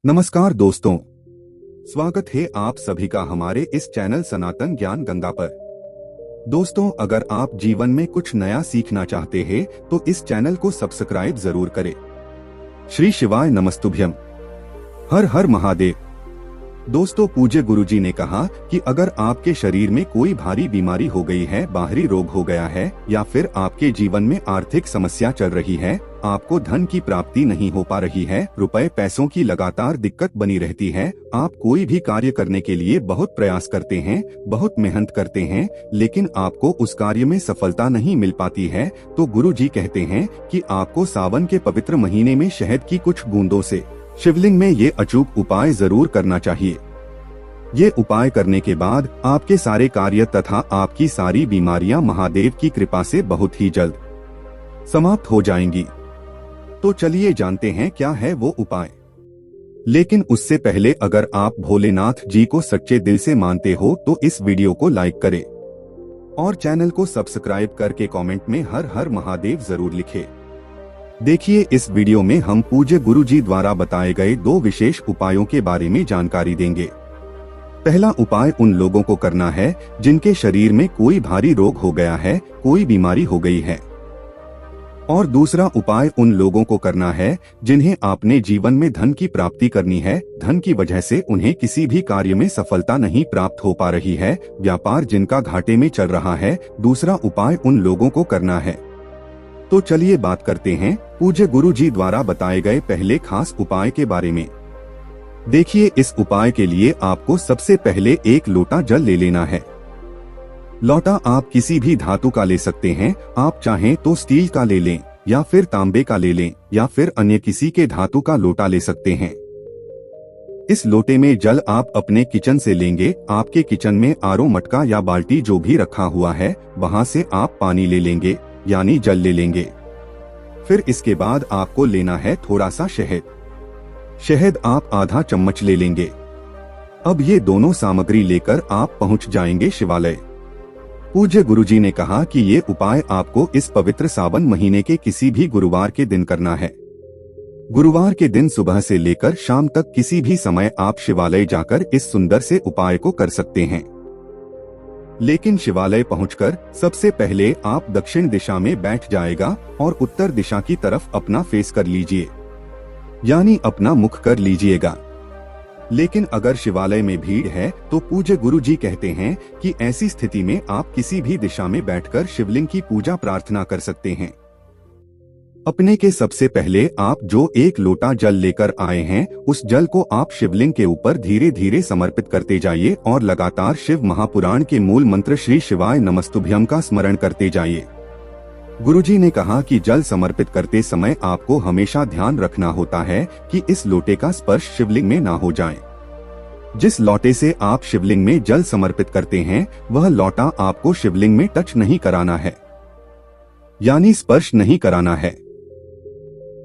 नमस्कार दोस्तों, स्वागत है आप सभी का हमारे इस चैनल सनातन ज्ञान गंगा पर। दोस्तों, अगर आप जीवन में कुछ नया सीखना चाहते हैं तो इस चैनल को सब्सक्राइब जरूर करें। श्री शिवाय नमस्तुभ्यम। हर हर महादेव। दोस्तों, पूज्य गुरुजी ने कहा कि अगर आपके शरीर में कोई भारी बीमारी हो गई है, बाहरी रोग हो गया है, या फिर आपके जीवन में आर्थिक समस्या चल रही है, आपको धन की प्राप्ति नहीं हो पा रही है, रुपए पैसों की लगातार दिक्कत बनी रहती है, आप कोई भी कार्य करने के लिए बहुत प्रयास करते हैं, बहुत मेहनत करते हैं, लेकिन आपको उस कार्य में सफलता नहीं मिल पाती है, तो गुरुजी कहते हैं कि आपको सावन के पवित्र महीने में शहद की कुछ बूंदों से शिवलिंग में ये अचूक उपाय जरूर करना चाहिए। ये उपाय करने के बाद आपके सारे कार्य तथा आपकी सारी बीमारियां महादेव की कृपा से बहुत ही जल्द समाप्त हो जाएंगी। तो चलिए जानते हैं क्या है वो उपाय। लेकिन उससे पहले अगर आप भोलेनाथ जी को सच्चे दिल से मानते हो तो इस वीडियो को लाइक करें और चैनल को सब्सक्राइब करके कमेंट में हर हर महादेव जरूर लिखें। देखिए, इस वीडियो में हम पूज्य गुरुजी द्वारा बताए गए 2 विशेष उपायों के बारे में जानकारी देंगे। पहला उपाय उन लोगों को करना है जिनके शरीर में कोई भारी रोग हो गया है, कोई बीमारी हो गई है। और दूसरा उपाय उन लोगों को करना है जिन्हें अपने जीवन में धन की प्राप्ति करनी है, धन की वजह से उन्हें किसी भी कार्य में सफलता नहीं प्राप्त हो पा रही है, व्यापार जिनका घाटे में चल रहा है, दूसरा उपाय उन लोगों को करना है। तो चलिए बात करते हैं पूज्य गुरुजी द्वारा बताए गए पहले खास उपाय के बारे में। देखिए, इस उपाय के लिए आपको सबसे पहले 1 लोटा जल ले लेना है। लोटा आप किसी भी धातु का ले सकते हैं, आप चाहें तो स्टील का ले लें या फिर तांबे का ले लें या फिर अन्य किसी के धातु का लोटा ले सकते हैं। इस लोटे में जल आप अपने किचन से लेंगे। आपके किचन में आरओ मटका या बाल्टी जो भी रखा हुआ है, वहां से आप पानी ले लेंगे, यानी जल ले लेंगे। फिर इसके बाद आपको लेना है थोड़ा सा शहद। शहद आप आधा चम्मच ले लेंगे। अब ये दोनों सामग्री लेकर आप पहुंच जाएंगे शिवालय। पूज्य गुरुजी ने कहा कि ये उपाय आपको इस पवित्र सावन महीने के किसी भी गुरुवार के दिन करना है। गुरुवार के दिन सुबह से लेकर शाम तक किसी भी समय आप शिवालय जाकर इस सुंदर से उपाय को कर सकते हैं। लेकिन शिवालय पहुंचकर सबसे पहले आप दक्षिण दिशा में बैठ जाएगा और उत्तर दिशा की तरफ अपना फेस कर लीजिए, यानी अपना मुख कर लीजिएगा। लेकिन अगर शिवालय में भीड़ है तो पूज्य गुरुजी कहते हैं कि ऐसी स्थिति में आप किसी भी दिशा में बैठकर शिवलिंग की पूजा प्रार्थना कर सकते हैं। अपने के सबसे पहले आप जो 1 लोटा जल लेकर आए हैं, उस जल को आप शिवलिंग के ऊपर धीरे धीरे समर्पित करते जाइए और लगातार शिव महापुराण के मूल मंत्र श्री शिवाय नमस्तुभ्यम का स्मरण करते जाइए। गुरुजी ने कहा कि जल समर्पित करते समय आपको हमेशा ध्यान रखना होता है कि इस लोटे का स्पर्श शिवलिंग में ना हो जाए। जिस लोटे से आप शिवलिंग में जल समर्पित करते हैं, वह लोटा आपको शिवलिंग में टच नहीं कराना है, यानी स्पर्श नहीं कराना है।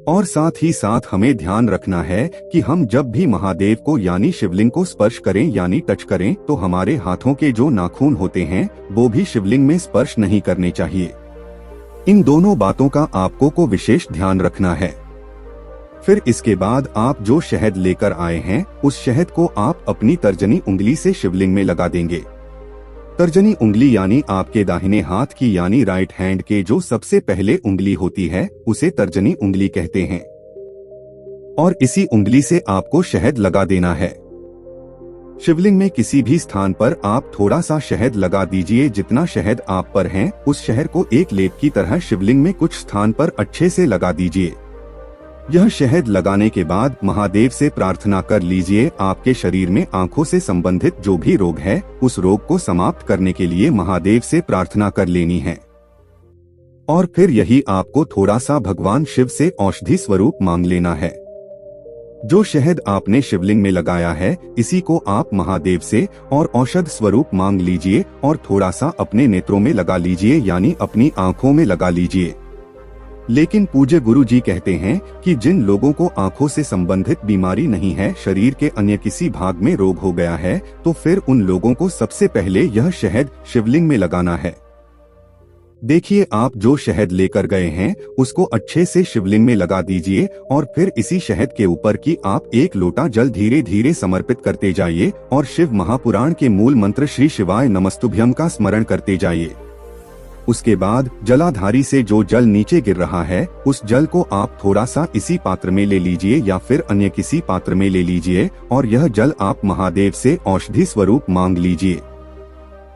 और साथ ही साथ हमें ध्यान रखना है कि हम जब भी महादेव को यानी शिवलिंग को स्पर्श करें यानी टच करें, तो हमारे हाथों के जो नाखून होते हैं वो भी शिवलिंग में स्पर्श नहीं करने चाहिए। इन दोनों बातों का आपको को विशेष ध्यान रखना है। फिर इसके बाद आप जो शहद लेकर आए हैं, उस शहद को आप अपनी तर्जनी उंगली से शिवलिंग में लगा देंगे। तर्जनी उंगली यानी आपके दाहिने हाथ की यानी राइट हैंड के जो सबसे पहले उंगली होती है, उसे तर्जनी उंगली कहते हैं। और इसी उंगली से आपको शहद लगा देना है। शिवलिंग में किसी भी स्थान पर आप थोड़ा सा शहद लगा दीजिए। जितना शहद आप पर है, उस शहद को एक लेप की तरह शिवलिंग में कुछ स्थान पर अच्छे से लगा दीजिए। यह शहद लगाने के बाद महादेव से प्रार्थना कर लीजिए। आपके शरीर में आंखों से संबंधित जो भी रोग है, उस रोग को समाप्त करने के लिए महादेव से प्रार्थना कर लेनी है। और फिर यही आपको थोड़ा सा भगवान शिव से औषधि स्वरूप मांग लेना है। जो शहद आपने शिवलिंग में लगाया है, इसी को आप महादेव से और औषध स्वरूप मांग लीजिए और थोड़ा सा अपने नेत्रों में लगा लीजिए, यानी अपनी आंखों में लगा लीजिए। लेकिन पूज्य गुरुजी कहते हैं कि जिन लोगों को आंखों से संबंधित बीमारी नहीं है, शरीर के अन्य किसी भाग में रोग हो गया है, तो फिर उन लोगों को सबसे पहले यह शहद शिवलिंग में लगाना है। देखिए, आप जो शहद लेकर गए हैं उसको अच्छे से शिवलिंग में लगा दीजिए और फिर इसी शहद के ऊपर की आप एक लोटा जल धीरे धीरे समर्पित करते जाइए और शिव महापुराण के मूल मंत्र श्री शिवाय नमस्तुभ्यम का स्मरण करते जाइए। उसके बाद जलाधारी से जो जल नीचे गिर रहा है उस जल को आप थोड़ा सा इसी पात्र में ले लीजिए या फिर अन्य किसी पात्र में ले लीजिए और यह जल आप महादेव से औषधि स्वरूप मांग लीजिए।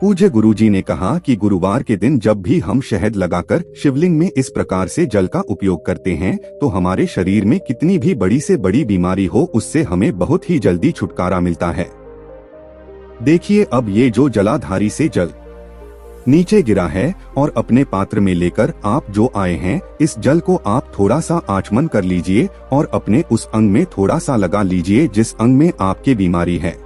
पूज्य गुरुजी ने कहा कि गुरुवार के दिन जब भी हम शहद लगाकर शिवलिंग में इस प्रकार से जल का उपयोग करते हैं तो हमारे शरीर में कितनी भी बड़ी से बड़ी बीमारी हो उससे हमें बहुत ही जल्दी छुटकारा मिलता है। देखिए, अब ये जो जलाधारी से जल नीचे गिरा है और अपने पात्र में लेकर आप जो आए हैं इस जल को आप थोड़ा सा आचमन कर लीजिए और अपने उस अंग में थोड़ा सा लगा लीजिए जिस अंग में आपकी बीमारी है।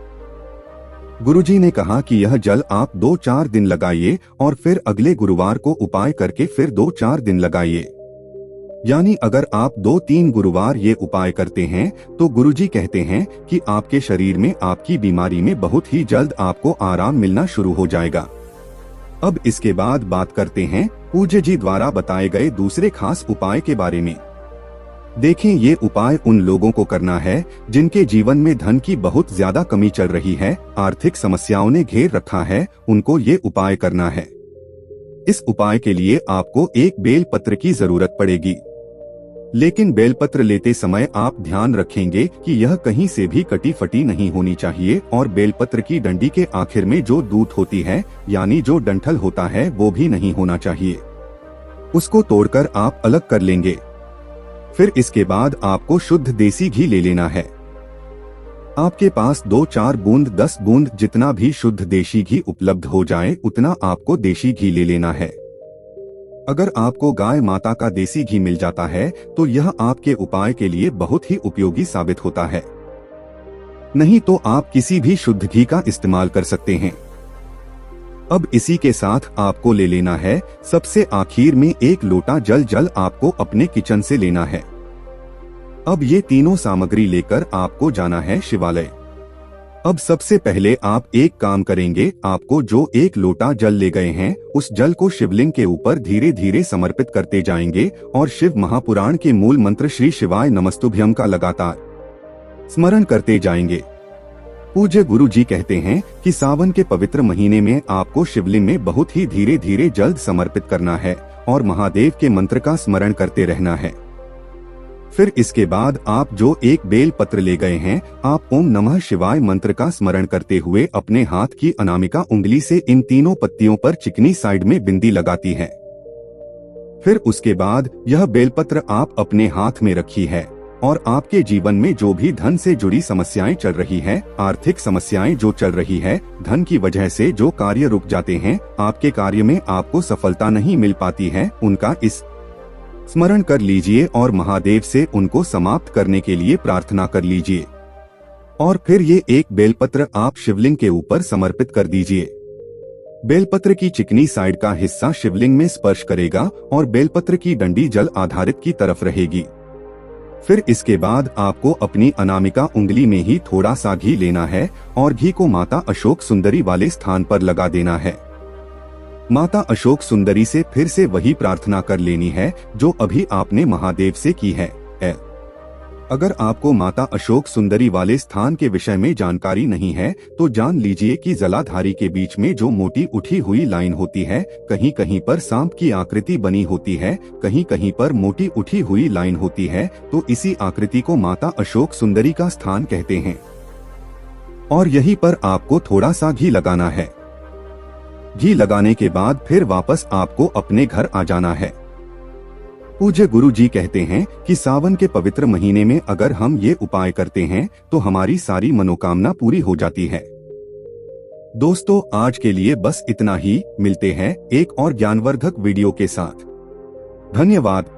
गुरुजी ने कहा कि यह जल आप 2-4 दिन लगाइए और फिर अगले गुरुवार को उपाय करके फिर 2-4 दिन लगाइए। यानी अगर आप 2-3 गुरुवार ये उपाय करते हैं तो गुरुजी कहते हैं कि आपके शरीर में आपकी बीमारी में बहुत ही जल्द आपको आराम मिलना शुरू हो जाएगा। अब इसके बाद बात करते हैं पूज्य जी द्वारा बताए गए दूसरे खास उपाय के बारे में। देखें, ये उपाय उन लोगों को करना है जिनके जीवन में धन की बहुत ज्यादा कमी चल रही है, आर्थिक समस्याओं ने घेर रखा है, उनको ये उपाय करना है। इस उपाय के लिए आपको एक बेल पत्र की जरूरत पड़ेगी, लेकिन बेलपत्र लेते समय आप ध्यान रखेंगे कि यह कहीं से भी कटी फटी नहीं होनी चाहिए और बेलपत्र की डंडी के आखिर में जो दूत होती है यानी जो डंठल होता है वो भी नहीं होना चाहिए। उसको तोड़कर आप अलग कर लेंगे। फिर इसके बाद आपको शुद्ध देसी घी ले लेना है। आपके पास 2-4 बूंद 10 बूंद जितना भी शुद्ध देशी घी उपलब्ध हो जाए उतना आपको देशी घी ले लेना है। अगर आपको गाय माता का देसी घी मिल जाता है तो यह आपके उपाय के लिए बहुत ही उपयोगी साबित होता है। नहीं तो आप किसी भी शुद्ध घी का इस्तेमाल कर सकते हैं। अब इसी के साथ आपको ले लेना है सबसे आखिर में 1 लोटा जल आपको अपने किचन से लेना है। अब ये तीनों सामग्री लेकर आपको जाना है शिवालय। अब सबसे पहले आप एक काम करेंगे, आपको जो 1 लोटा जल ले गए हैं उस जल को शिवलिंग के ऊपर धीरे धीरे समर्पित करते जाएंगे और शिव महापुराण के मूल मंत्र श्री शिवाय नमस्तुभ्यम का लगातार स्मरण करते जाएंगे। पूज्य गुरु जी कहते हैं कि सावन के पवित्र महीने में आपको शिवलिंग में बहुत ही धीरे धीरे जल समर्पित करना है और महादेव के मंत्र का स्मरण करते रहना है। फिर इसके बाद आप जो 1 बेल पत्र ले गए हैं आप ओम नमः शिवाय मंत्र का स्मरण करते हुए अपने हाथ की अनामिका उंगली से इन तीनों पत्तियों पर चिकनी साइड में बिंदी लगाती है। फिर उसके बाद यह बेलपत्र आप अपने हाथ में रखी है और आपके जीवन में जो भी धन से जुड़ी समस्याएं चल रही है, आर्थिक समस्याएं जो चल रही है, धन की वजह से जो कार्य रुक जाते हैं, आपके कार्य में आपको सफलता नहीं मिल पाती है, उनका इस स्मरण कर लीजिए और महादेव से उनको समाप्त करने के लिए प्रार्थना कर लीजिए। और फिर ये 1 बेलपत्र आप शिवलिंग के ऊपर समर्पित कर दीजिए। बेलपत्र की चिकनी साइड का हिस्सा शिवलिंग में स्पर्श करेगा और बेलपत्र की डंडी जल आधारित की तरफ रहेगी। फिर इसके बाद आपको अपनी अनामिका उंगली में ही थोड़ा सा घी लेना है और घी को माता अशोक सुंदरी वाले स्थान पर लगा देना है। माता अशोक सुंदरी से फिर से वही प्रार्थना कर लेनी है जो अभी आपने महादेव से की है। अगर आपको माता अशोक सुंदरी वाले स्थान के विषय में जानकारी नहीं है तो जान लीजिए कि जलाधारी के बीच में जो मोटी उठी हुई लाइन होती है, कहीं कहीं पर सांप की आकृति बनी होती है, कहीं कहीं पर मोटी उठी हुई लाइन होती है, तो इसी आकृति को माता अशोक सुंदरी का स्थान कहते हैं। और यहीं पर आपको थोड़ा सा घी लगाना है। घी लगाने के बाद फिर वापस आपको अपने घर आ जाना है। पूज्य गुरु जी कहते हैं कि सावन के पवित्र महीने में अगर हम ये उपाय करते हैं तो हमारी सारी मनोकामना पूरी हो जाती है। दोस्तों, आज के लिए बस इतना ही। मिलते हैं एक और ज्ञानवर्धक वीडियो के साथ। धन्यवाद।